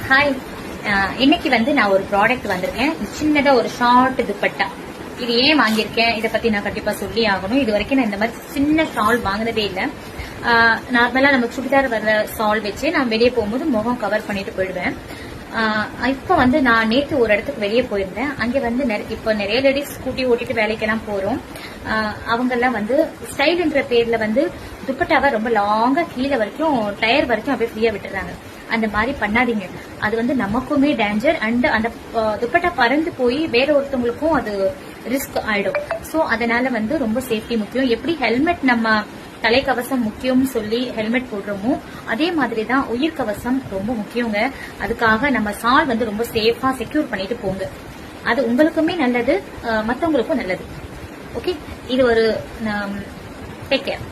Hi, இன்னைக்கு நான் ஒரு ப்ராடக்ட் வந்திருக்கேன். சின்னதா ஒரு ஷார்ட் துப்பட்டா. இது ஏன் வாங்கியிருக்கேன் இதை பத்தி நான் கண்டிப்பா சொல்லி ஆகணும். இது வரைக்கும் நான் இந்த மாதிரி சின்ன ஷால் வாங்கினதே இல்லை. நார்மலா நம்ம சுடிதார் வர்ற ஷால் வச்சு நான் வெளியே போகும்போது முகம் கவர் பண்ணிட்டு போயிடுவேன். இப்ப நான் நேற்று ஒரு இடத்துக்கு வெளியே போயிருந்தேன். அங்க இப்ப நிறைய லேடிஸ் ஸ்கூட்டி ஓட்டிட்டு வேலைக்கெல்லாம் போறோம். அவங்க எல்லாம் ஸ்டைல்ன்ற பேர்ல துப்பட்டாவை ரொம்ப லாங்கா கீழே வரைக்கும் டயர் வரைக்கும் அப்படியே ஃப்ரீயா விட்டுறாங்க. அந்த மாதிரி பண்ணாதீங்க. அது நமக்குமே டேஞ்சர். அண்ட் அந்த துப்பட்டா பறந்து போய் வேற ஒருத்தவங்களுக்கும் அது ரிஸ்க் ஆயிடும். சோ அதனால ரொம்ப சேஃப்டி முக்கியம். எப்படி ஹெல்மெட் நம்ம தலைக்கவசம் முக்கியம்னு சொல்லி ஹெல்மெட் போடுறோமோ அதே மாதிரிதான் உயிர் கவசம் ரொம்ப முக்கியங்க. அதுக்காக நம்ம சால் ரொம்ப சேஃபா செக்யூர் பண்ணிட்டு போங்க. அது உங்களுக்குமே நல்லது, மத்தவங்களுக்கும் நல்லது. ஓகே, இது ஒரு டேக் கேர்.